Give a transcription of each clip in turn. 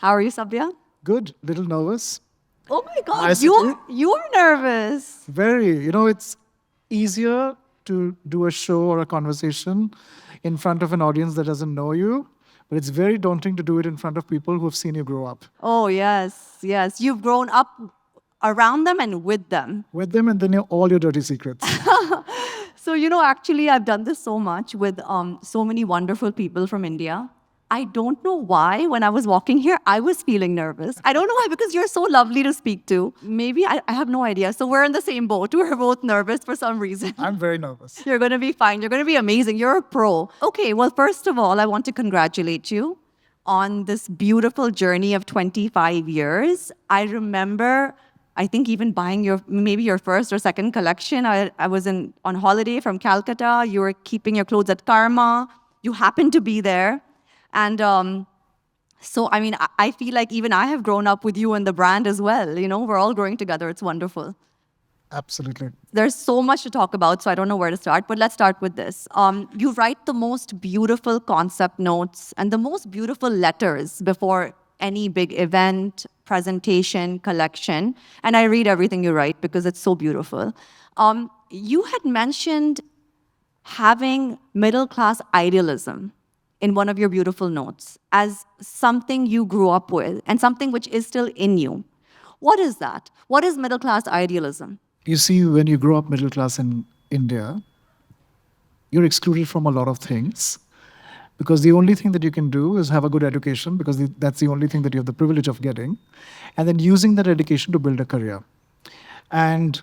How are you, Sabya? Good, little nervous. Oh my God, Nice city. you're nervous. Very. It's easier to do a show or a conversation in front of an audience that doesn't know you, but it's very daunting to do it in front of people who have seen you grow up. Oh yes, yes. You've grown up around them and with them. With them and then all your dirty secrets. So, actually, I've done this so much with so many wonderful people from India. I don't know why, when I was walking here, I was feeling nervous. I don't know why, because you're so lovely to speak to. Maybe, I have no idea. So, we're in the same boat. We're both nervous for some reason. I'm very nervous. You're going to be fine. You're going to be amazing. You're a pro. Okay, well, first of all, I want to congratulate you on this beautiful journey of 25 years. I remember, I think, even buying maybe your first or second collection. I was on holiday from Calcutta. You were keeping your clothes at Karma. You happened to be there. And so, I feel like even I have grown up with you and the brand as well. We're all growing together. It's wonderful. Absolutely. There's so much to talk about, so I don't know where to start, but let's start with this. You write the most beautiful concept notes and the most beautiful letters before any big event, presentation, collection. And I read everything you write because it's so beautiful. You had mentioned having middle-class idealism in one of your beautiful notes as something you grew up with and something which is still in you. What is that? What is middle-class idealism? You see, when you grow up middle class in India, you're excluded from a lot of things because the only thing that you can do is have a good education because that's the only thing that you have the privilege of getting, and then using that education to build a career. And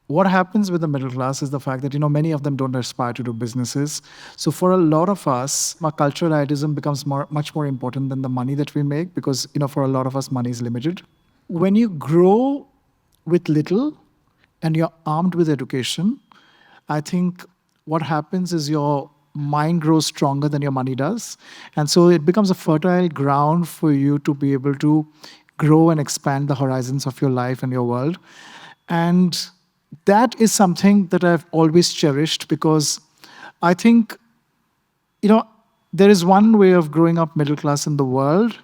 what happens with the middle class is the fact that many of them don't aspire to do businesses. So for a lot of us, our cultural idealism becomes much more important than the money that we make because for a lot of us, money is limited. When you grow with little and you're armed with education, I think what happens is your mind grows stronger than your money does. And so it becomes a fertile ground for you to be able to grow and expand the horizons of your life and your world. And that is something that I've always cherished because I think, there is one way of growing up middle class in the world,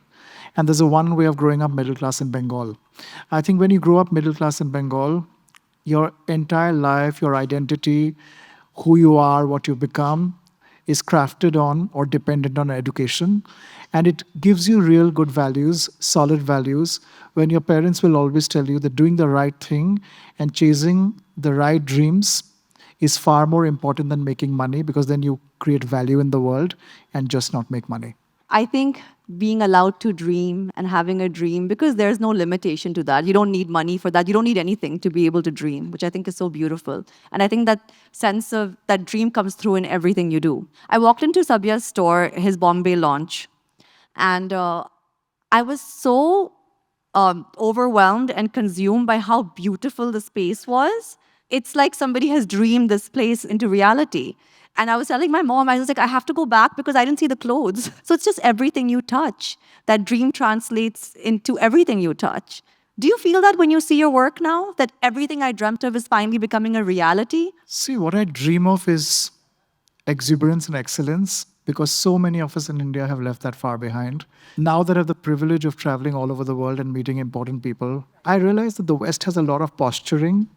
and there's a one way of growing up middle class in Bengal. I think when you grow up middle class in Bengal, your entire life, your identity, who you are, what you become, is crafted on or dependent on education. And it gives you real good values, solid values, when your parents will always tell you that doing the right thing and chasing the right dreams is far more important than making money because then you create value in the world and just not make money. I think being allowed to dream and having a dream, because there's no limitation to that. You don't need money for that. You don't need anything to be able to dream, which I think is so beautiful. And I think that sense of that dream comes through in everything you do. I walked into Sabya's store, his Bombay launch, and I was so overwhelmed and consumed by how beautiful the space was. It's like somebody has dreamed this place into reality. And I was telling my mom, I was like, I have to go back because I didn't see the clothes. So it's just everything you touch. That dream translates into everything you touch. Do you feel that when you see your work now, that everything I dreamt of is finally becoming a reality? See, what I dream of is exuberance and excellence because so many of us in India have left that far behind. Now that I have the privilege of traveling all over the world and meeting important people, I realize that the West has a lot of posturing.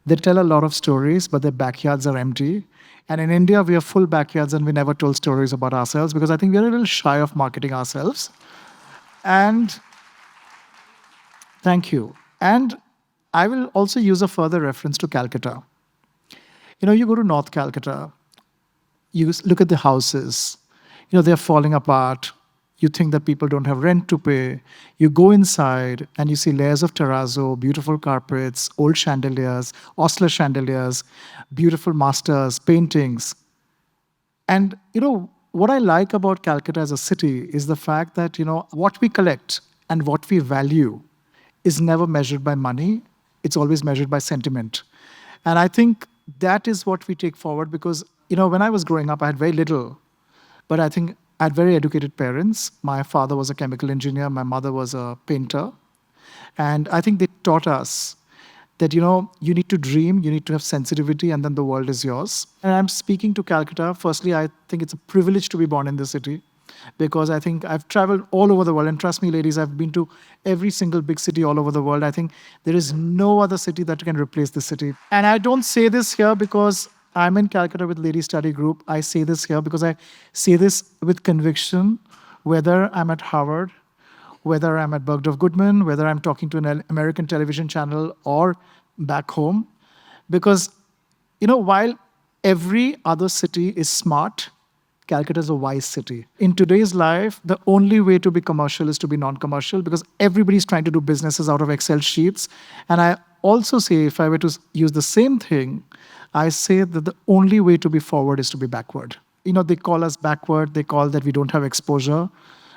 They tell a lot of stories, but their backyards are empty. And in India, we have full backyards and we never told stories about ourselves because I think we're a little shy of marketing ourselves. And thank you. And I will also use a further reference to Calcutta. You go to North Calcutta, you look at the houses, they're falling apart. You think that people don't have rent to pay. You go inside and you see layers of terrazzo, beautiful carpets, old chandeliers, Osler chandeliers, beautiful masters, paintings. And, what I like about Calcutta as a city is the fact that, what we collect and what we value is never measured by money. It's always measured by sentiment. And I think that is what we take forward because, when I was growing up, I had very little, but I think I had very educated parents. My father was a chemical engineer. My mother was a painter. And I think they taught us that, you need to dream, you need to have sensitivity, and then the world is yours. And I'm speaking to Calcutta. Firstly, I think it's a privilege to be born in this city. because I think I've traveled all over the world. And trust me, ladies, I've been to every single big city all over the world. I think there is no other city that can replace this city. And I don't say this here because I'm in Calcutta with Lady Study Group. I say this here because I say this with conviction, whether I'm at Harvard, whether I'm at Bergdorf Goodman, whether I'm talking to an American television channel or back home. Because, while every other city is smart, Calcutta is a wise city. In today's life, the only way to be commercial is to be non-commercial because everybody's trying to do businesses out of Excel sheets. And I also say, if I were to use the same thing, I say that the only way to be forward is to be backward. They call us backward, they call that we don't have exposure.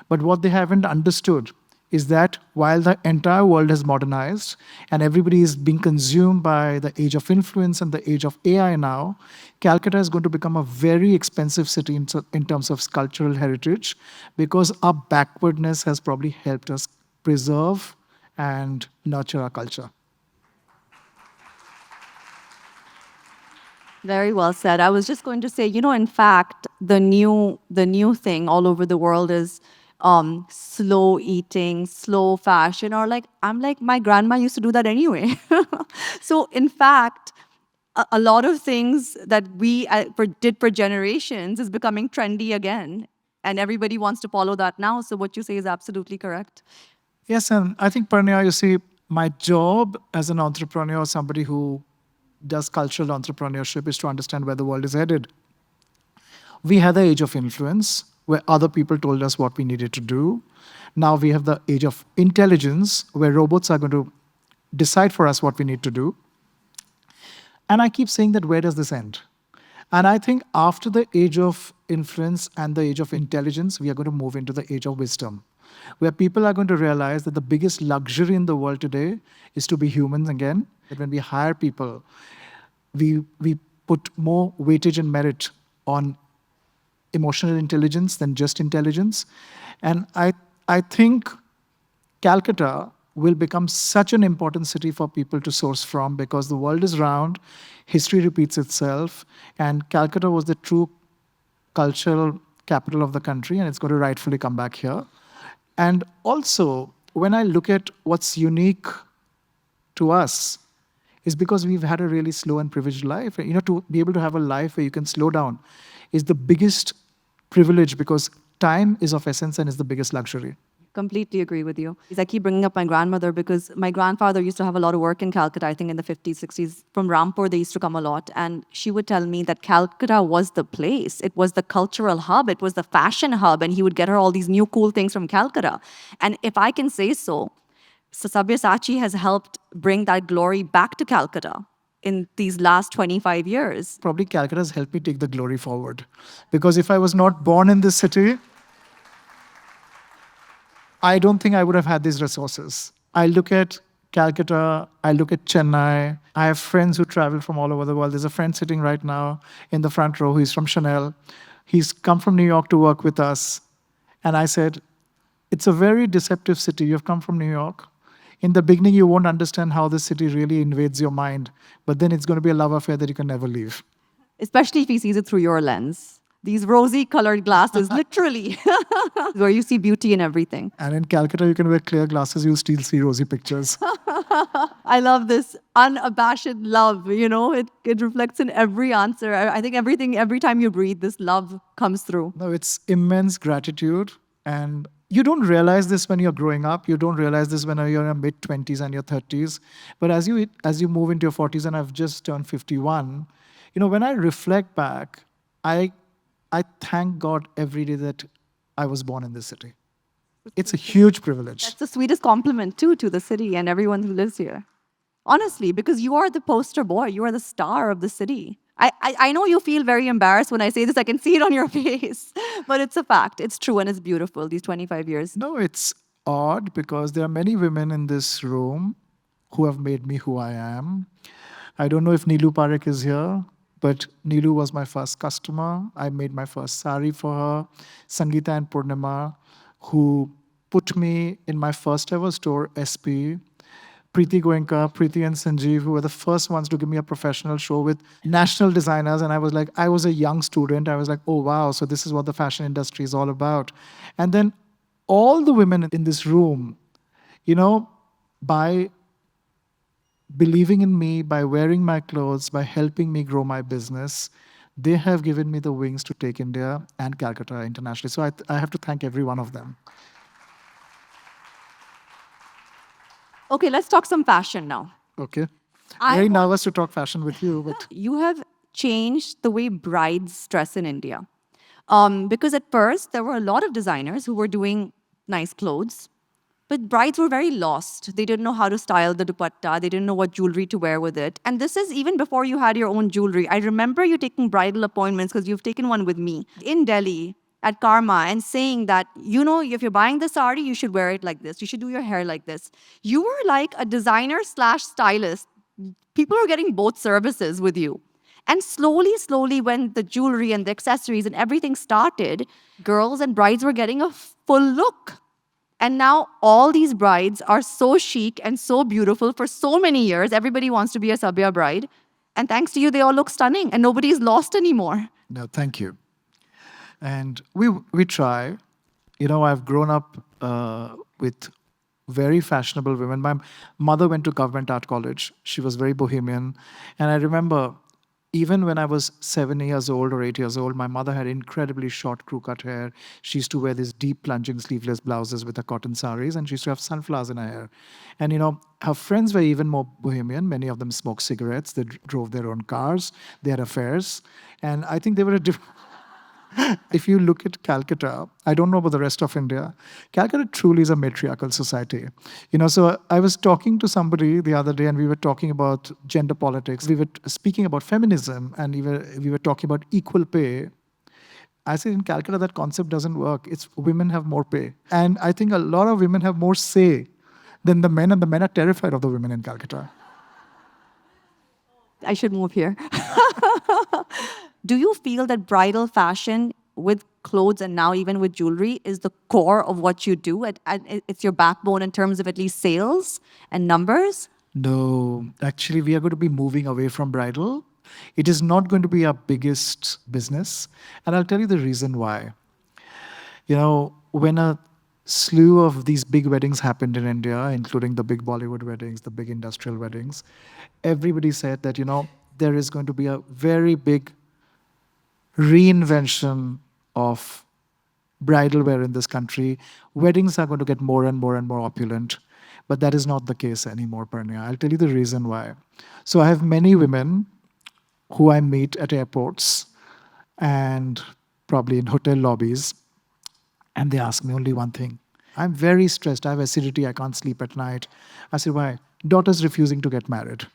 But what they haven't understood is that while the entire world has modernized and everybody is being consumed by the age of influence and the age of AI now, Calcutta is going to become a very expensive city in terms of cultural heritage because our backwardness has probably helped us preserve and nurture our culture. Very well said. I was just going to say, in fact, the new thing all over the world is slow eating, slow fashion, or I'm like, my grandma used to do that anyway. So in fact, a lot of things that we did for generations is becoming trendy again, and everybody wants to follow that now. So what you say is absolutely correct. Yes, and I think, Parnya, you see, my job as an entrepreneur, somebody who does cultural entrepreneurship, is to understand where the world is headed. We had the age of influence, where other people told us what we needed to do. Now we have the age of intelligence, where robots are going to decide for us what we need to do. And I keep saying that, where does this end? And I think after the age of influence and the age of intelligence, we are going to move into the age of wisdom, where people are going to realize that the biggest luxury in the world today is to be humans again. That when we hire people, we put more weightage and merit on emotional intelligence than just intelligence. And I think Calcutta will become such an important city for people to source from because the world is round, history repeats itself, and Calcutta was the true cultural capital of the country, and it's going to rightfully come back here. And also, when I look at what's unique to us, is because we've had a really slow and privileged life. To be able to have a life where you can slow down is the biggest privilege because time is of essence and is the biggest luxury. Completely agree with you. I keep bringing up my grandmother because my grandfather used to have a lot of work in Calcutta, I think in the 50s, 60s. From Rampur, they used to come a lot. And she would tell me that Calcutta was the place. It was the cultural hub. It was the fashion hub. And he would get her all these new cool things from Calcutta. And if I can say so, Sabyasachi has helped bring that glory back to Calcutta in these last 25 years. Probably Calcutta has helped me take the glory forward. Because if I was not born in this city, I don't think I would have had these resources. I look at Calcutta, I look at Chennai. I have friends who travel from all over the world. There's a friend sitting right now in the front row. He's from Chanel. He's come from New York to work with us. And I said, it's a very deceptive city. You've come from New York. In the beginning, you won't understand how this city really invades your mind. But then it's going to be a love affair that you can never leave. Especially if he sees it through your lens. These rosy colored glasses, literally, where you see beauty in everything. And in Calcutta, you can wear clear glasses, you'll still see rosy pictures. I love this unabashed love, it reflects in every answer. I think every time you breathe, this love comes through. No, it's immense gratitude. And you don't realize this when you're growing up. You don't realize this when you're in your mid-20s and your 30s. But as you move into your 40s, and I've just turned 51, when I reflect back, I thank God every day that I was born in this city. It's a huge privilege. That's the sweetest compliment, too, to the city and everyone who lives here. Honestly, because you are the poster boy. You are the star of the city. I know you feel very embarrassed when I say this. I can see it on your face. But it's a fact. It's true and it's beautiful, these 25 years. No, it's odd because there are many women in this room who have made me who I am. I don't know if Neelu Parekh is here. But Neelu was my first customer. I made my first sari for her. Sangeeta and Purnima, who put me in my first ever store, SP, Preeti Goenka, Preeti and Sanjeev, who were the first ones to give me a professional show with national designers. And I was like, I was a young student. I was like, oh, wow, so this is what the fashion industry is all about. And then all the women in this room, you know, by believing in me, by wearing my clothes, by helping me grow my business, they have given me the wings to take India and Calcutta internationally. So I have to thank every one of them. Okay, let's talk some fashion now. Okay. I Very want- nervous to talk fashion with you, but You have changed the way brides dress in India. Because at first, there were a lot of designers who were doing nice clothes, but brides were very lost. They didn't know how to style the dupatta. They didn't know what jewelry to wear with it. And this is even before you had your own jewelry. I remember you taking bridal appointments because you've taken one with me in Delhi at Karma and saying that, you know, if you're buying the sari, you should wear it like this. You should do your hair like this. You were like a designer slash stylist. People are getting both services with you. And slowly, slowly, when the jewelry and the accessories and everything started, girls and brides were getting a full look. And now all these brides are so chic and so beautiful for so many years. Everybody wants to be a Sabya bride. And thanks to you, they all look stunning and nobody's lost anymore. no, thank you. And we try. You know, I've grown up with very fashionable women. My mother went to government art college. She was very bohemian. And I remember even when I was 7 years old or 8 years old, my mother had incredibly short crew cut hair. She used to wear these deep plunging sleeveless blouses with her cotton saris, and she used to have sunflowers in her hair. And you know, her friends were even more bohemian. Many of them smoked cigarettes. They drove their own cars. They had affairs. And I think they were a different. If you look at Calcutta, I don't know about the rest of India, Calcutta truly is a matriarchal society. You know, so I was talking to somebody the other day and we were talking about gender politics. We were speaking about feminism and we were talking about equal pay. I said in Calcutta, that concept doesn't work. It's women have more pay. And I think a lot of women have more say than the men, and the men are terrified of the women in Calcutta. I should move here. Do you feel that bridal fashion with clothes and now even with jewelry is the core of what you do? It's your backbone in terms of at least sales and numbers? No, actually, we are going to be moving away from bridal. It is not going to be our biggest business. And I'll tell you the reason why. You know, when a slew of these big weddings happened in India, including the big Bollywood weddings, the big industrial weddings, everybody said that, you know, there is going to be a very big reinvention of bridal wear in this country. Weddings are going to get more and more and more opulent. But that is not the case anymore, Parnya. I'll tell you the reason why. So I have many women who I meet at airports and probably in hotel lobbies, and they ask me only one thing. I'm very stressed. I have acidity. I can't sleep at night. I said, why? Daughter's refusing to get married.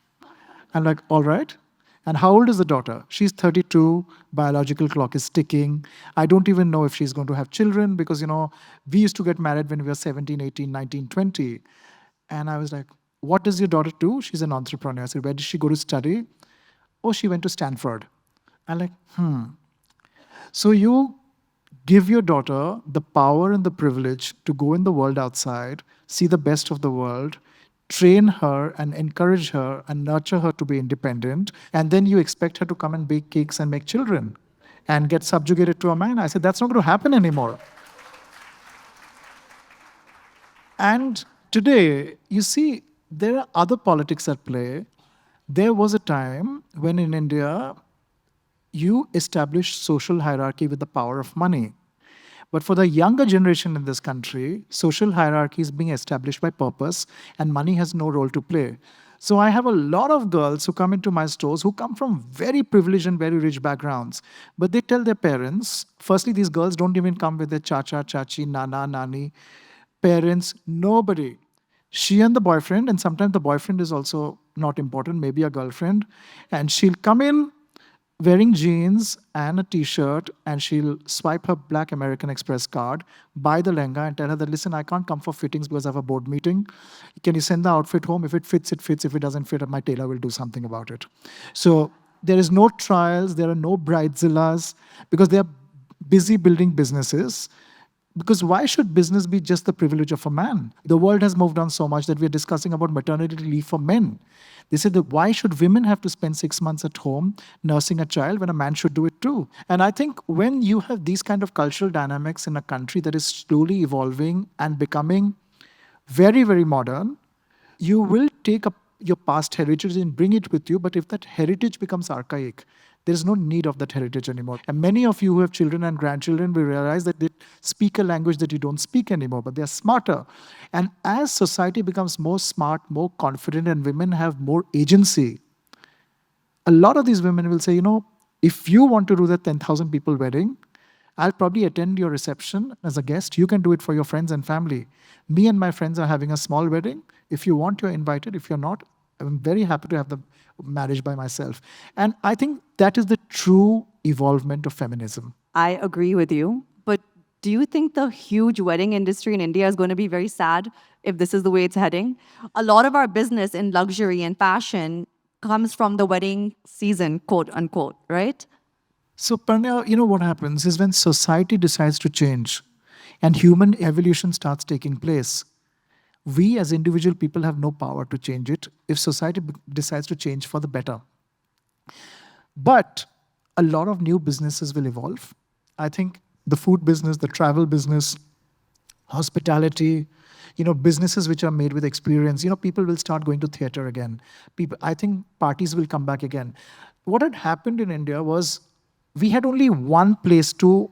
I'm like, all right. And how old is the daughter? She's 32. Biological clock is ticking. I don't even know if she's going to have children because, you know, we used to get married when we were 17, 18, 19, 20. And I was like, what does your daughter do? She's an entrepreneur. I said, where did she go to study? Oh, she went to Stanford. I'm like, So you give your daughter the power and the privilege to go in the world outside, see the best of the world, train her and encourage her and nurture her to be independent, and then you expect her to come and bake cakes and make children and get subjugated to a man. I said, that's not going to happen anymore. And today, you see, there are other politics at play. There was a time when in India, you established social hierarchy with the power of money. But for the younger generation in this country, social hierarchy is being established by purpose, and money has no role to play. So I have a lot of girls who come into my stores who come from very privileged and very rich backgrounds. But they tell their parents, firstly, these girls don't even come with their chacha, chachi, nana, nani, parents, nobody. She and the boyfriend, and sometimes the boyfriend is also not important, maybe a girlfriend, and she'll come in wearing jeans and a t-shirt, and she'll swipe her Black American Express card, buy the lehenga and tell her that, listen, I can't come for fittings because I have a board meeting. Can you send the outfit home? If it fits, it fits. If it doesn't fit, my tailor will do something about it. So there is no trials, there are no bridezillas because they are busy building businesses. Because why should business be just the privilege of a man? The world has moved on so much that we're discussing about maternity leave for men. They said that why should women have to spend 6 months at home nursing a child when a man should do it too? And I think when you have these kind of cultural dynamics in a country that is slowly evolving and becoming very, very modern, you will take up your past heritage and bring it with you. But if that heritage becomes archaic, there is no need of that heritage anymore. And many of you who have children and grandchildren will realize that they speak a language that you don't speak anymore, but they are smarter. And as society becomes more smart, more confident, and women have more agency, a lot of these women will say, if you want to do that 10,000 people wedding, I'll probably attend your reception as a guest. You can do it for your friends and family. Me and my friends are having a small wedding. If you want, you're invited. If you're not, I'm very happy to have the marriage by myself. And I think that is the true evolvement of feminism. I agree with you. But do you think the huge wedding industry in India is going to be very sad if this is the way it's heading? A lot of our business in luxury and fashion comes from the wedding season, quote unquote, right? So, Parnya, what happens is when society decides to change and human evolution starts taking place, we as individual people have no power to change it if society decides to change for the better. But a lot of new businesses will evolve. I think the food business, the travel business, hospitality, businesses which are made with experience, people will start going to theater again. I think parties will come back again. What had happened in India was we had only one place to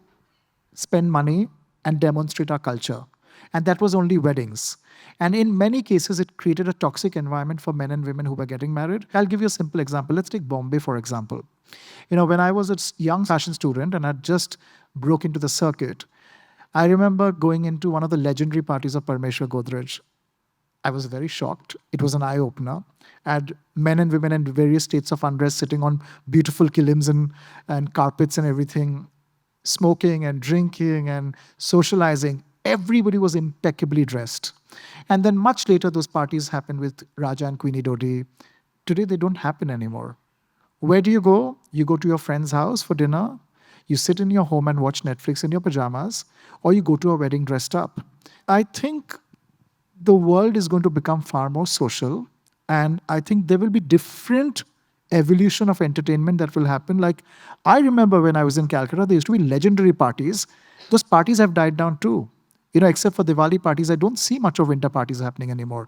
spend money and demonstrate our culture. And that was only weddings. And in many cases, it created a toxic environment for men and women who were getting married. I'll give you a simple example. Let's take Bombay, for example. When I was a young fashion student and I just broke into the circuit, I remember going into one of the legendary parties of Parmeshwar Godrej. I was very shocked. It was an eye-opener. And men and women in various states of undress sitting on beautiful kilims and carpets and everything, smoking and drinking and socializing. Everybody was impeccably dressed. And then much later, those parties happened with Raja and Queenie Dodi. Today, they don't happen anymore. Where do you go? You go to your friend's house for dinner. You sit in your home and watch Netflix in your pajamas. Or you go to a wedding dressed up. I think the world is going to become far more social. And I think there will be different evolution of entertainment that will happen. Like, I remember when I was in Calcutta, there used to be legendary parties. Those parties have died down too. Except for Diwali parties, I don't see much of winter parties happening anymore.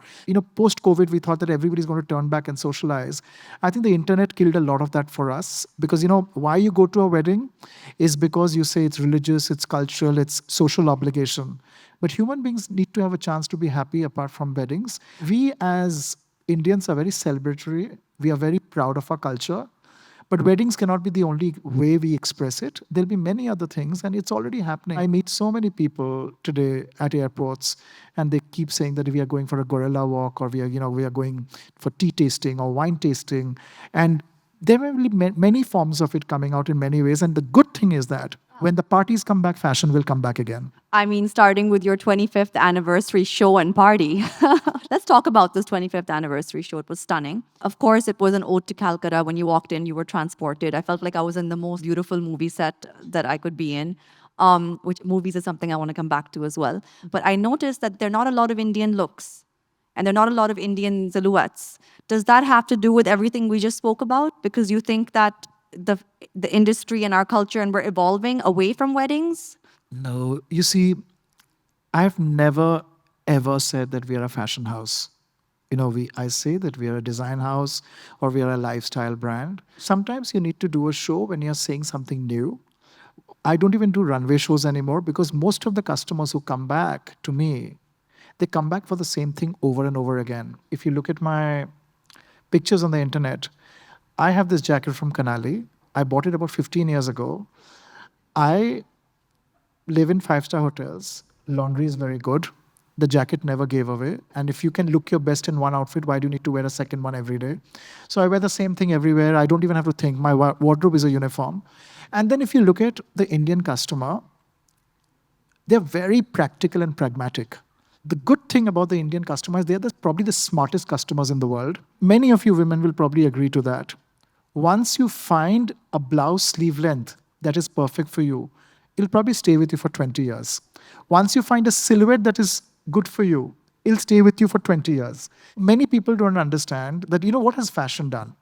Post-COVID, we thought that everybody's going to turn back and socialize. I think the internet killed a lot of that for us because, why you go to a wedding is because you say it's religious, it's cultural, it's social obligation. But human beings need to have a chance to be happy apart from weddings. We as Indians are very celebratory. We are very proud of our culture. But weddings cannot be the only way we express it. There'll be many other things, and it's already happening. I meet so many people today at airports, and they keep saying that we are going for a gorilla walk, or we are going for tea tasting or wine tasting. And there will be many forms of it coming out in many ways. And the good thing is that when the parties come back, fashion will come back again. I mean, starting with your 25th anniversary show and party. Let's talk about this 25th anniversary show. It was stunning. Of course, it was an ode to Calcutta. When you walked in, you were transported. I felt like I was in the most beautiful movie set that I could be in, which movies is something I want to come back to as well. But I noticed that there are not a lot of Indian looks and there are not a lot of Indian silhouettes. Does that have to do with everything we just spoke about? Because you think that the industry and our culture and we're evolving away from weddings? No, you see, I've never ever said that we are a fashion house. I say that we are a design house or we are a lifestyle brand. Sometimes you need to do a show when you're saying something new. I don't even do runway shows anymore because most of the customers who come back to me, they come back for the same thing over and over again. If you look at my pictures on the internet, I have this jacket from Kanali. I bought it about 15 years ago. I live in 5-star hotels. Laundry is very good. The jacket never gave away. And if you can look your best in one outfit, why do you need to wear a second one every day? So I wear the same thing everywhere. I don't even have to think. My wardrobe is a uniform. And then if you look at the Indian customer, they're very practical and pragmatic. The good thing about the Indian customer is they're probably the smartest customers in the world. Many of you women will probably agree to that. Once you find a blouse sleeve length that is perfect for you, it'll probably stay with you for 20 years. Once you find a silhouette that is good for you, it'll stay with you for 20 years. Many people don't understand that, what has fashion done?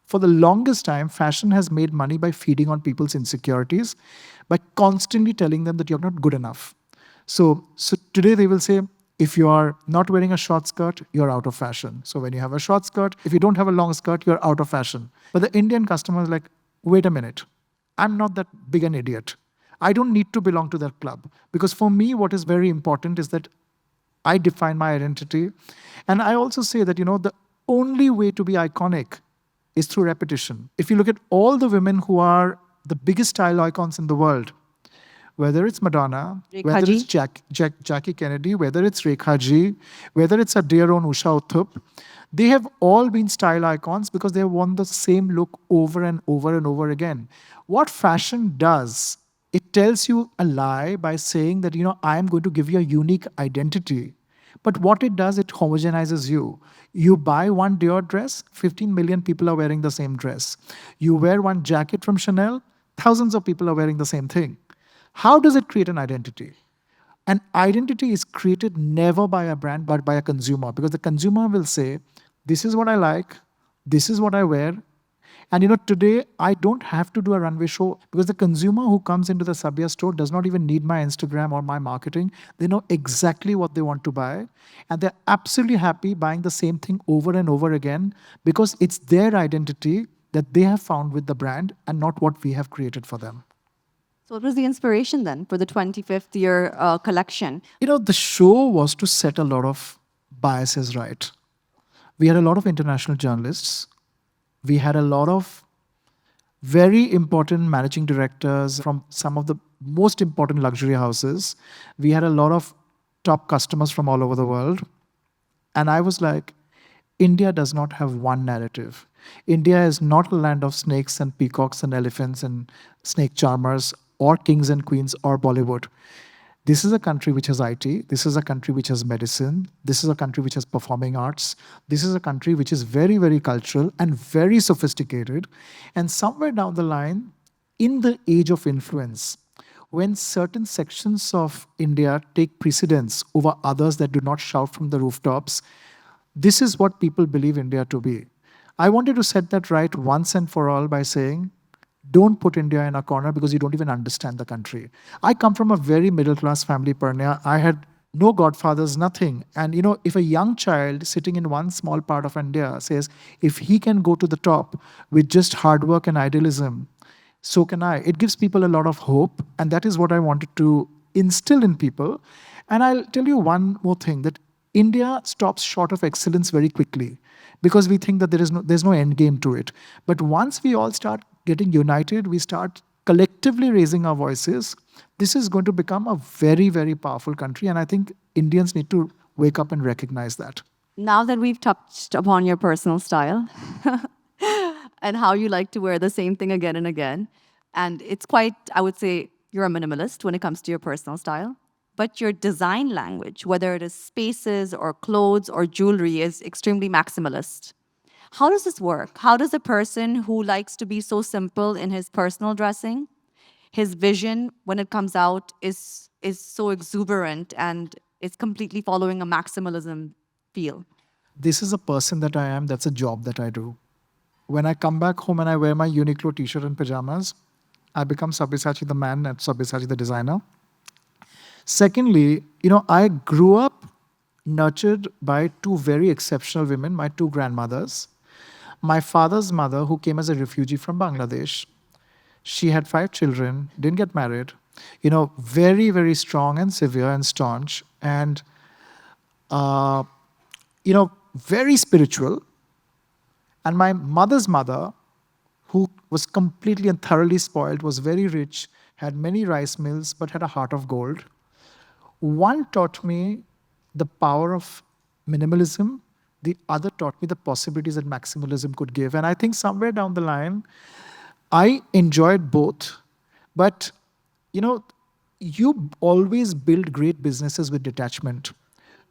For the longest time, fashion has made money by feeding on people's insecurities, by constantly telling them that you're not good enough. So today they will say, if you are not wearing a short skirt, you're out of fashion. So when you have a short skirt, if you don't have a long skirt, you're out of fashion. But the Indian customer is like, wait a minute, I'm not that big an idiot. I don't need to belong to that club. Because for me, what is very important is that I define my identity. And I also say that, the only way to be iconic is through repetition. If you look at all the women who are the biggest style icons in the world, whether it's Madonna, Rekha whether it's ji. Jackie Kennedy, whether it's Rekha ji, whether it's our dear own Usha Uthup, they have all been style icons because they have worn the same look over and over and over again. What fashion does, it tells you a lie by saying that, I am going to give you a unique identity. But what it does, it homogenizes you. You buy one Dior dress, 15 million people are wearing the same dress. You wear one jacket from Chanel, thousands of people are wearing the same thing. How does it create an identity? An identity is created never by a brand, but by a consumer, because the consumer will say, this is what I like, this is what I wear. And today I don't have to do a runway show because the consumer who comes into the Sabya store does not even need my Instagram or my marketing. They know exactly what they want to buy. And they're absolutely happy buying the same thing over and over again because it's their identity that they have found with the brand and not what we have created for them. So what was the inspiration then for the 25th year collection? The show was to set a lot of biases right. We had a lot of international journalists. We had a lot of very important managing directors from some of the most important luxury houses. We had a lot of top customers from all over the world. And I was like, India does not have one narrative. India is not a land of snakes and peacocks and elephants and snake charmers or kings and queens or Bollywood. This is a country which has IT. This is a country which has medicine. This is a country which has performing arts. This is a country which is very, very cultural and very sophisticated. And somewhere down the line, in the age of influence, when certain sections of India take precedence over others that do not shout from the rooftops, this is what people believe India to be. I wanted to set that right once and for all by saying, don't put India in a corner because you don't even understand the country. I come from a very middle-class family, Parnya. I had no godfathers, nothing. And if a young child sitting in one small part of India says, if he can go to the top with just hard work and idealism, so can I. It gives people a lot of hope. And that is what I wanted to instill in people. And I'll tell you one more thing, that India stops short of excellence very quickly because we think that there's no end game to it. But once we all start getting united, we start collectively raising our voices, this is going to become a very, very powerful country. And I think Indians need to wake up and recognize that. Now that we've touched upon your personal style and how you like to wear the same thing again and again, and it's quite, I would say, you're a minimalist when it comes to your personal style, but your design language, whether it is spaces or clothes or jewelry, is extremely maximalist. How does this work? How does a person who likes to be so simple in his personal dressing, his vision when it comes out is so exuberant and is completely following a maximalism feel? This is a person that I am. That's a job that I do. When I come back home and I wear my Uniqlo t-shirt and pajamas, I become Sabyasachi the man and Sabyasachi the designer. Secondly, I grew up nurtured by two very exceptional women, my two grandmothers. My father's mother, who came as a refugee from Bangladesh, she had 5 children, didn't get married, very, very strong and severe and staunch, and, very spiritual. And my mother's mother, who was completely and thoroughly spoiled, was very rich, had many rice mills, but had a heart of gold. One taught me the power of minimalism. The other taught me the possibilities that maximalism could give. And I think somewhere down the line, I enjoyed both. But, you always build great businesses with detachment.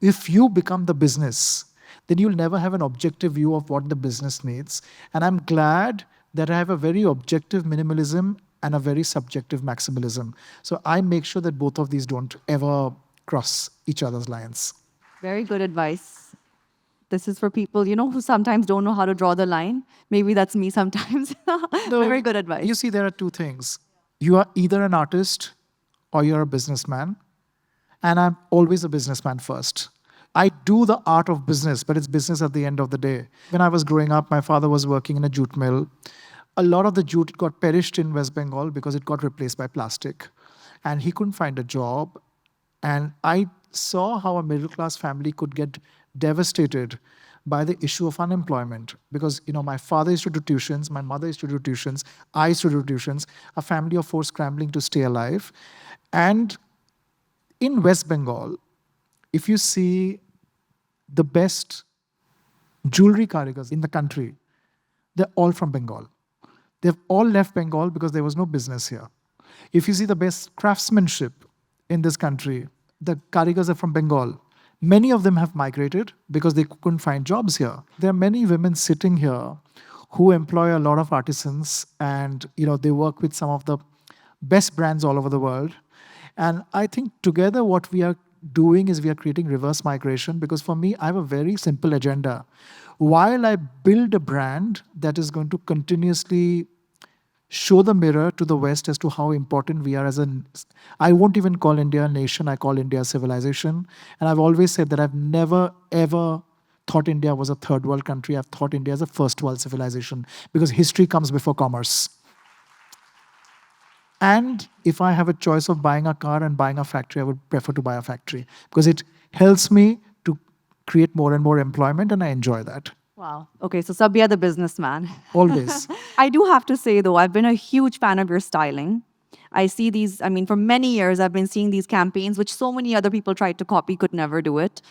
If you become the business, then you'll never have an objective view of what the business needs. And I'm glad that I have a very objective minimalism and a very subjective maximalism. So I make sure that both of these don't ever cross each other's lines. Very good advice. This is for people, who sometimes don't know how to draw the line. Maybe that's me sometimes. Very good advice. You see, there are two things. You are either an artist or you're a businessman. And I'm always a businessman first. I do the art of business, but it's business at the end of the day. When I was growing up, my father was working in a jute mill. A lot of the jute got perished in West Bengal because it got replaced by plastic. And he couldn't find a job. And I saw how a middle class family could get devastated by the issue of unemployment. Because, my father used to do tuitions, my mother used to do tuitions, I used to do tuitions, a family of four scrambling to stay alive. And in West Bengal, if you see the best jewelry karigars in the country, they're all from Bengal. They've all left Bengal because there was no business here. If you see the best craftsmanship in this country, the karigars are from Bengal. Many of them have migrated because they couldn't find jobs here. There are many women sitting here who employ a lot of artisans, and they work with some of the best brands all over the world. And I think together what we are doing is we are creating reverse migration, because for me, I have a very simple agenda. While I build a brand that is going to continuously show the mirror to the West as to how important we are I won't even call India a nation, I call India a civilization. And I've always said that I've never, ever thought India was a third world country. I've thought India as a first world civilization, because history comes before commerce. And if I have a choice of buying a car and buying a factory, I would prefer to buy a factory, because it helps me to create more and more employment, and I enjoy that. Wow. Okay, so Sabya the businessman. Always. I do have to say, though, I've been a huge fan of your styling. I see these, for many years, I've been seeing these campaigns, which so many other people tried to copy, could never do it,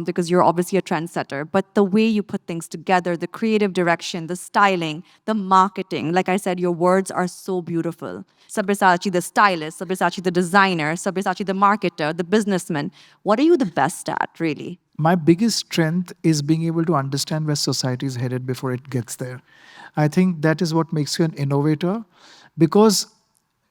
because you're obviously a trendsetter. But the way you put things together, the creative direction, the styling, the marketing, like I said, your words are so beautiful. Sabyasachi the stylist, Sabyasachi the designer, Sabyasachi the marketer, the businessman. What are you the best at, really? My biggest strength is being able to understand where society is headed before it gets there. I think that is what makes you an innovator, because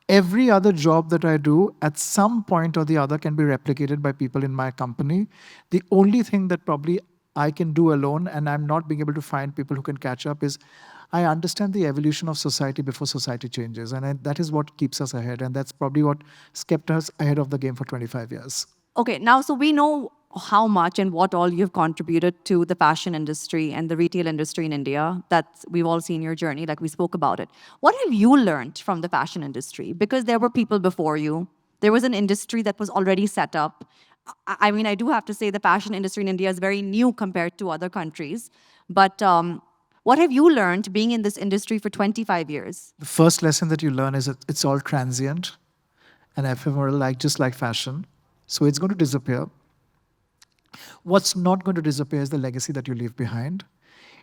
every other job that I do at some point or the other can be replicated by people in my company. The only thing that probably I can do alone, and I'm not being able to find people who can catch up, is I understand the evolution of society before society changes. And that is what keeps us ahead. And that's probably what kept us ahead of the game for 25 years. Okay, now, so we know how much and what all you've contributed to the fashion industry and the retail industry in India. That we've all seen your journey, like we spoke about it. What have you learned from the fashion industry? Because there were people before you. There was an industry that was already set up. I do have to say the fashion industry in India is very new compared to other countries. But what have you learned being in this industry for 25 years? The first lesson that you learn is that it's all transient and ephemeral, just like fashion. So it's going to disappear. What's not going to disappear is the legacy that you leave behind.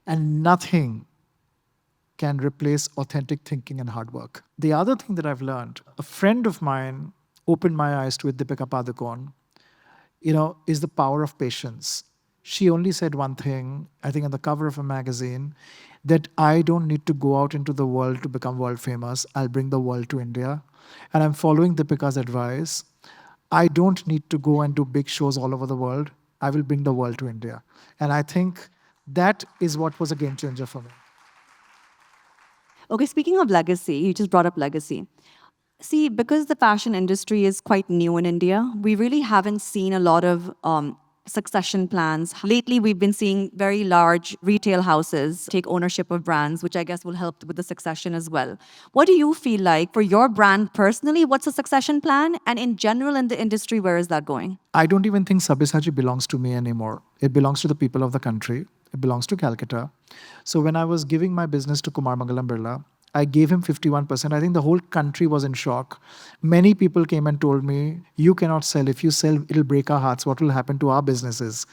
And nothing can replace authentic thinking and hard work. The other thing that I've learned, a friend of mine opened my eyes to it, Deepika Padukone, is the power of patience. She only said one thing, I think on the cover of a magazine, that I don't need to go out into the world to become world famous. I'll bring the world to India. And I'm following Deepika's advice. I don't need to go and do big shows all over the world. I will bring the world to India. And I think that is what was a game changer for me. Okay, speaking of legacy, you just brought up legacy. See, because the fashion industry is quite new in India, we really haven't seen a lot of succession plans. Lately, we've been seeing very large retail houses take ownership of brands, which I guess will help with the succession as well. What do you feel like for your brand personally? What's the succession plan? And in general in the industry, where is that going? I don't even think Sabyasachi belongs to me anymore. It belongs to the people of the country. It belongs to Calcutta. So when I was giving my business to Kumar Mangalam Birla, I gave him 51%. I think the whole country was in shock. Many people came and told me, you cannot sell. If you sell, it'll break our hearts. What will happen to our businesses?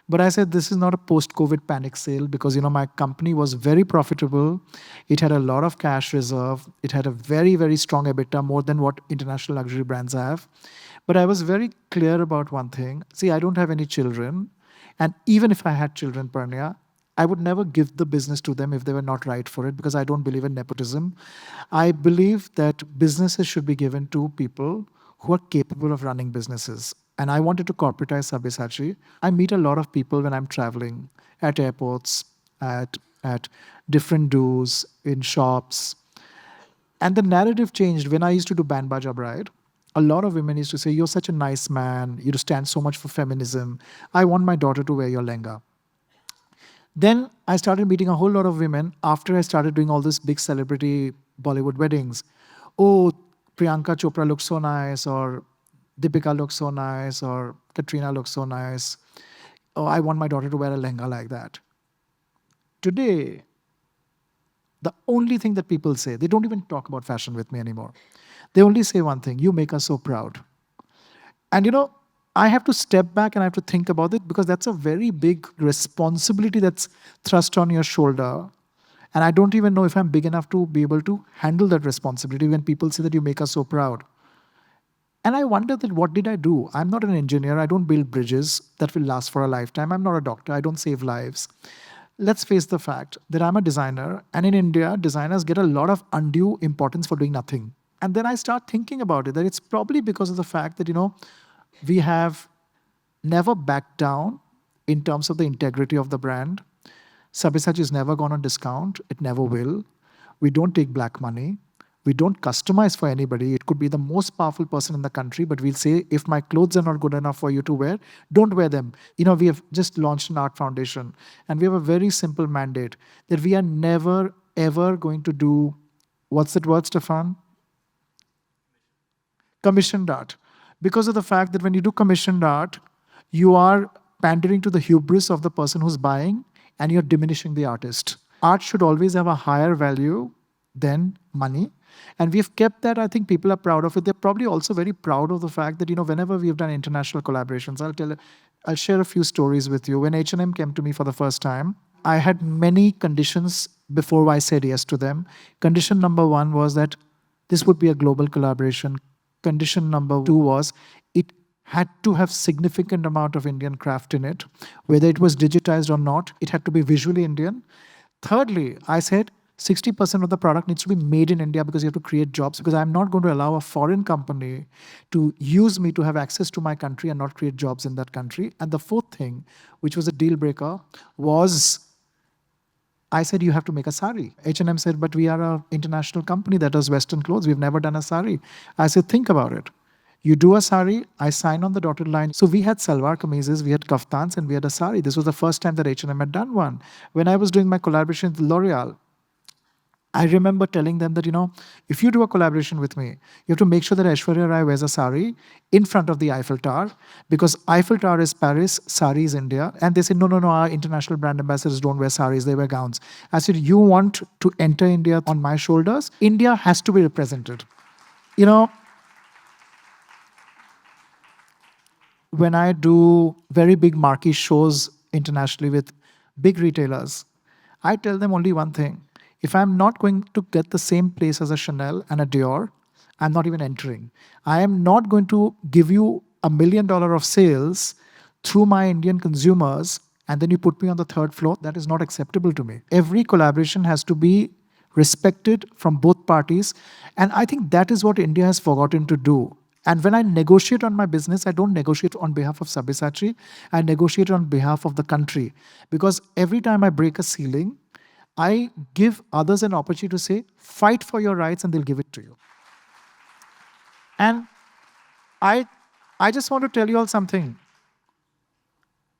But I said, this is not a post-COVID panic sale, because, my company was very profitable. It had a lot of cash reserve. It had a very, very strong EBITDA, more than what international luxury brands have. But I was very clear about one thing. See, I don't have any children. And even if I had children, Parnya, I would never give the business to them if they were not right for it, because I don't believe in nepotism. I believe that businesses should be given to people who are capable of running businesses. And I wanted to corporatize Sabyasachi. I meet a lot of people when I'm traveling at airports, at different do's, in shops. And the narrative changed when I used to do Band Baja Bride. A lot of women used to say, "You're such a nice man. You stand so much for feminism. I want my daughter to wear your lehenga." Then I started meeting a whole lot of women after I started doing all this big celebrity Bollywood weddings. Oh, Priyanka Chopra looks so nice, or Deepika looks so nice, or Katrina looks so nice. Oh, I want my daughter to wear a lehenga like that. Today, the only thing that people say, they don't even talk about fashion with me anymore. They only say one thing: "You make us so proud." And I have to step back and I have to think about it, because that's a very big responsibility that's thrust on your shoulder. And I don't even know if I'm big enough to be able to handle that responsibility when people say that you make us so proud. And I wonder that, what did I do? I'm not an engineer. I don't build bridges that will last for a lifetime. I'm not a doctor. I don't save lives. Let's face the fact that I'm a designer. And in India, designers get a lot of undue importance for doing nothing. And then I start thinking about it, that it's probably because of the fact that, we have never backed down in terms of the integrity of the brand. Sabyasachi has never gone on discount. It never will. We don't take black money. We don't customize for anybody. It could be the most powerful person in the country, but we'll say, if my clothes are not good enough for you to wear, don't wear them. We have just launched an art foundation, and we have a very simple mandate that we are never, ever going to do, what's that word, Stefan? Commissioned art. Because of the fact that when you do commissioned art, you are pandering to the hubris of the person who's buying, and you're diminishing the artist. Art should always have a higher value than money. And we've kept that. I think people are proud of it. They're probably also very proud of the fact that, whenever we've done international collaborations, I'll share a few stories with you. When H&M came to me for the first time, I had many conditions before I said yes to them. Condition number one was that this would be a global collaboration. Condition number two was, it had to have significant amount of Indian craft in it. Whether it was digitized or not, it had to be visually Indian. Thirdly, I said 60% of the product needs to be made in India, because you have to create jobs, because I'm not going to allow a foreign company to use me to have access to my country and not create jobs in that country. And the fourth thing, which was a deal breaker, was I said, you have to make a sari. H&M said, but we are an international company that does Western clothes. We've never done a sari. I said, think about it. You do a sari, I sign on the dotted line. So we had salwar kameezes, we had kaftans, and we had a sari. This was the first time that H&M had done one. When I was doing my collaboration with L'Oreal, I remember telling them that, if you do a collaboration with me, you have to make sure that Aishwarya Rai wears a sari in front of the Eiffel Tower, because Eiffel Tower is Paris, sari is India. And they said, no, our international brand ambassadors don't wear saris, they wear gowns. I said, you want to enter India on my shoulders? India has to be represented. When I do very big marquee shows internationally with big retailers, I tell them only one thing. If I'm not going to get the same place as a Chanel and a Dior, I'm not even entering. I am not going to give you $1 million of sales through my Indian consumers, and then you put me on the third floor. That is not acceptable to me. Every collaboration has to be respected from both parties. And I think that is what India has forgotten to do. And when I negotiate on my business, I don't negotiate on behalf of Sabyasachi. I negotiate on behalf of the country. Because every time I break a ceiling, I give others an opportunity to say, fight for your rights, and they'll give it to you. And I just want to tell you all something.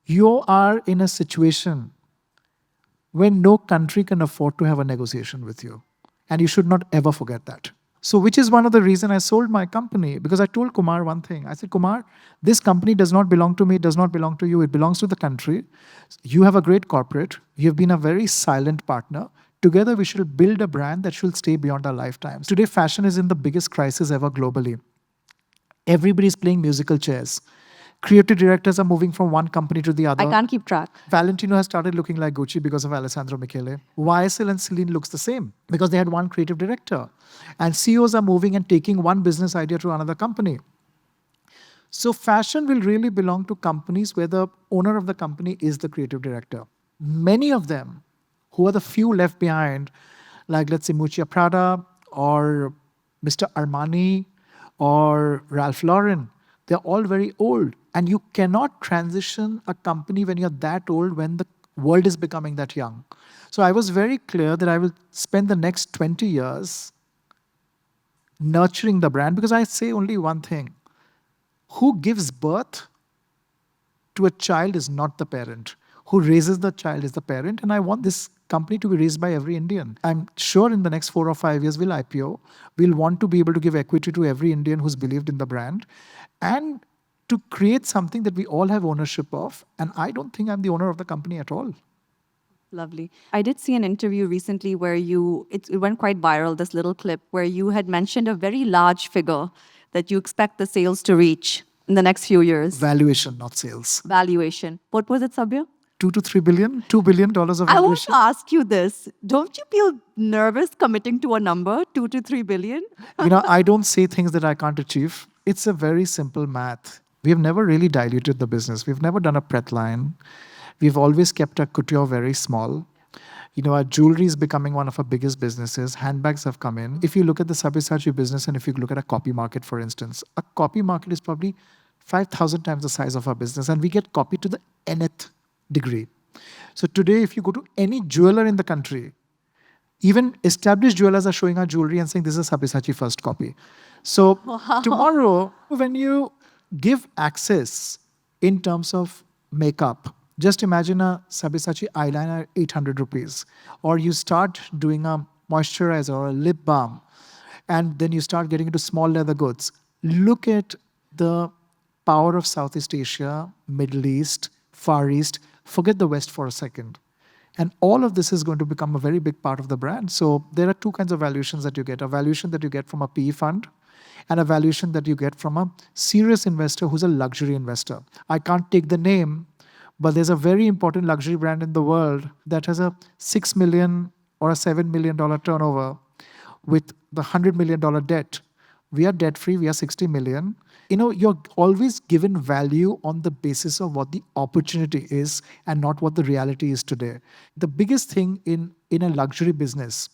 You are in a situation when no country can afford to have a negotiation with you. And you should not ever forget that. So which is one of the reasons I sold my company, because I told Kumar one thing. I said, Kumar, this company does not belong to me, it does not belong to you, it belongs to the country. You have a great corporate. You have been a very silent partner. Together we should build a brand that should stay beyond our lifetimes. Today, fashion is in the biggest crisis ever globally. Everybody is playing musical chairs. Creative directors are moving from one company to the other. I can't keep track. Valentino has started looking like Gucci because of Alessandro Michele. YSL and Celine looks the same because they had one creative director. And CEOs are moving and taking one business idea to another company. So fashion will really belong to companies where the owner of the company is the creative director. Many of them, who are the few left behind, like let's say Muccia Prada or Mr. Armani or Ralph Lauren, they're all very old. And you cannot transition a company when you're that old, when the world is becoming that young. So I was very clear that I will spend the next 20 years nurturing the brand, because I say only one thing: who gives birth to a child is not the parent. Who raises the child is the parent. And I want this company to be raised by every Indian. I'm sure in the next 4 or 5 years we'll IPO. We'll want to be able to give equity to every Indian who's believed in the brand, and to create something that we all have ownership of. And I don't think I'm the owner of the company at all. Lovely. I did see an interview recently where it went quite viral, this little clip where you had mentioned a very large figure that you expect the sales to reach in the next few years. Valuation, not sales. Valuation. What was it, Sabya? 2 to 3 billion, $2 billion of I want to valuation. ask you this. Don't you feel nervous committing to a number, 2 to 3 billion? I don't say things that I can't achieve. It's a very simple math. We have never really diluted the business. We've never done a pret line. We've always kept our couture very small. Our jewelry is becoming one of our biggest businesses. Handbags have come in. If you look at the Sabyasachi business, and if you look at a copy market, for instance, a copy market is probably 5,000 times the size of our business, and we get copied to the nth degree. So today, if you go to any jeweler in the country, even established jewelers are showing our jewelry and saying, this is Sabyasachi first copy. So tomorrow, when you give access in terms of makeup, just imagine a Sabyasachi eyeliner, 800 rupees. Or you start doing a moisturizer or a lip balm, and then you start getting into small leather goods. Look at the power of Southeast Asia, Middle East, Far East. Forget the West for a second. And all of this is going to become a very big part of the brand. So there are two kinds of valuations that you get. A valuation that you get from a PE fund, and a valuation that you get from a serious investor who's a luxury investor. I can't take the name, but there's a very important luxury brand in the world that has a $6 million or a $7 million turnover with the $100 million debt. We are debt free, we are 60 million. You're always given value on the basis of what the opportunity is and not what the reality is today. The biggest thing in a luxury business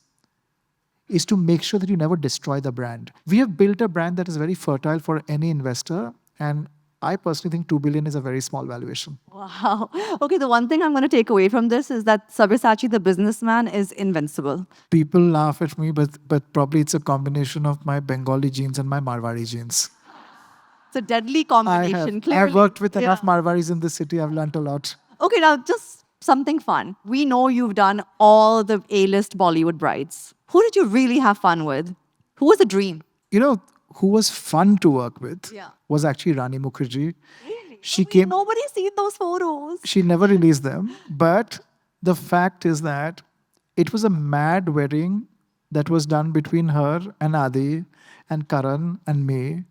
is to make sure that you never destroy the brand. We have built a brand that is very fertile for any investor, and I personally think 2 billion is a very small valuation. Wow. Okay, the one thing I'm going to take away from this is that Sabyasachi, the businessman, is invincible. People laugh at me, but probably it's a combination of my Bengali genes and my Marwari genes. It's a deadly combination, clearly. I've worked with enough Yeah. Marwaris in this city. I've learnt a lot. Okay, now just something fun. We know you've done all the A-list Bollywood brides. Who did you really have fun with? Who was the dream? Who was fun to work with Yeah. was actually Rani Mukherjee. Really? She Wait, came. Nobody's seen those photos. She never released them. But the fact is that it was a mad wedding that was done between her and Adi and Karan and me.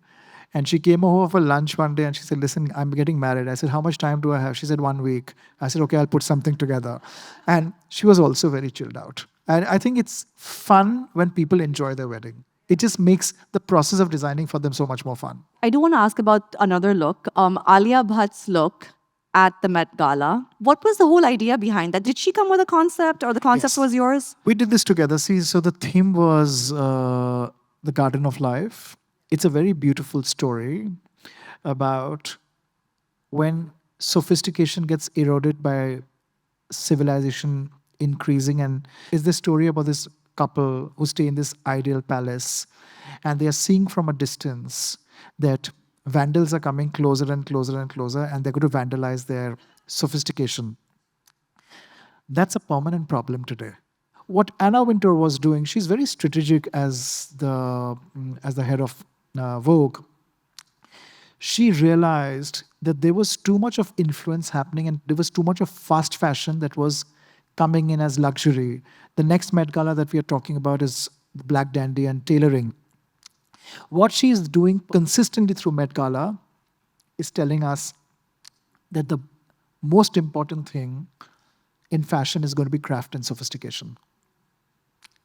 And she came over for lunch one day and she said, listen, I'm getting married. I said, how much time do I have? She said, 1 week. I said, okay, I'll put something together. And she was also very chilled out. And I think it's fun when people enjoy their wedding. It just makes the process of designing for them so much more fun. I do want to ask about another look. Alia Bhatt's look at the Met Gala. What was the whole idea behind that? Did she come with a concept, or the concept Yes. was yours? We did this together. See, so the theme was the Garden of Life. It's a very beautiful story about when sophistication gets eroded by civilization increasing. And it's the story about this couple who stay in this ideal palace, and they are seeing from a distance that vandals are coming closer and closer and closer, and they're going to vandalize their sophistication. That's a permanent problem today. What Anna Wintour was doing, she's very strategic as the head of Vogue. She realized that there was too much of influence happening, and there was too much of fast fashion that was coming in as luxury. The next Met Gala that we are talking about is Black Dandy and tailoring. What she is doing consistently through Met Gala is telling us that the most important thing in fashion is going to be craft and sophistication.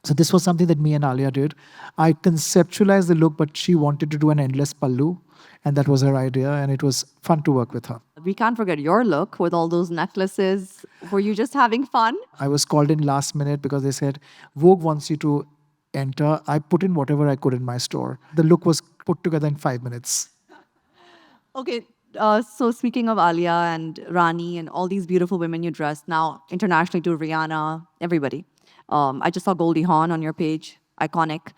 So this was something that me and Alia did. I conceptualized the look, but she wanted to do an endless pallu, and that was her idea, and it was fun to work with her. We can't forget your look with all those necklaces. Were you just having fun? I was called in last minute because they said, Vogue wants you to enter. I put in whatever I could in my store. The look was put together in 5 minutes. Okay, so speaking of Alia and Rani and all these beautiful women you dressed, now internationally to Rihanna, everybody. I just saw Goldie Hawn on your page, iconic.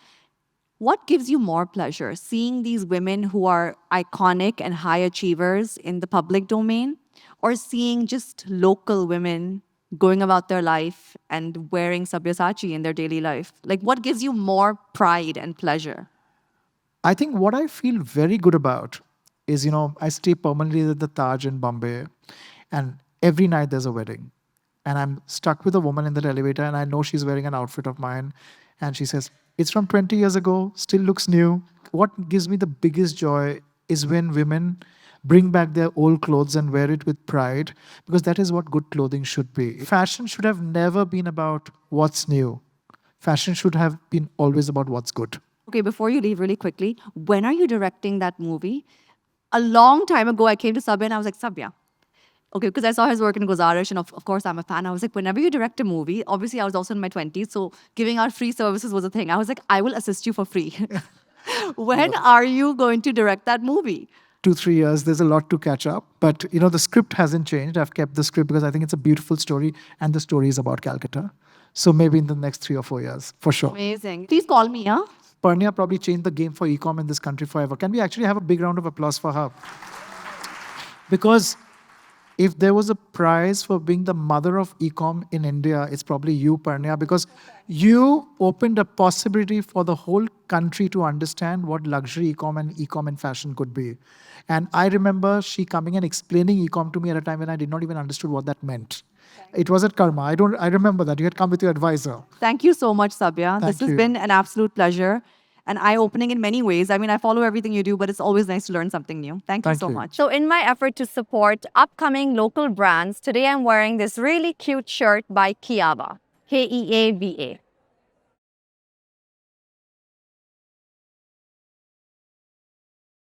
What gives you more pleasure? Seeing these women who are iconic and high achievers in the public domain, or seeing just local women going about their life and wearing Sabyasachi in their daily life? Like, what gives you more pride and pleasure? I think what I feel very good about is, I stay permanently at the Taj in Bombay, and every night there's a wedding. And I'm stuck with a woman in that elevator, and I know she's wearing an outfit of mine. And she says, it's from 20 years ago, still looks new. What gives me the biggest joy is when women bring back their old clothes and wear it with pride, because that is what good clothing should be. Fashion should have never been about what's new. Fashion should have been always about what's good. Okay, before you leave, really quickly, when are you directing that movie? A long time ago, I came to Sabya and I was like, Sabya. Okay, because I saw his work in Guzarish, and of course, I'm a fan. I was like, whenever you direct a movie, obviously, I was also in my 20s, so giving out free services was a thing. I was like, I will assist you for free. When are you going to direct that movie? 2-3 years, there's a lot to catch up, but the script hasn't changed. I've kept the script because I think it's a beautiful story, and the story is about Calcutta. So maybe in the next 3 or 4 years, for sure. Amazing. Please call me, huh? Parnia probably changed the game for e-com in this country forever. Can we actually have a big round of applause for her? Because if there was a prize for being the mother of e-com in India, it's probably you, Parnia, because you opened a possibility for the whole country to understand what luxury e-com and fashion could be. And I remember she coming and explaining e-com to me at a time when I did not even understood what that meant. It was at Karma. I remember that. You had come with your advisor. Thank you so much, Sabya. Thank This has you. been an absolute pleasure and eye-opening in many ways. I mean, I follow everything you do, but it's always nice to learn something new. Thank you Thank so you. much. So, in my effort to support upcoming local brands, today I'm wearing this really cute shirt by Kiava, Keava.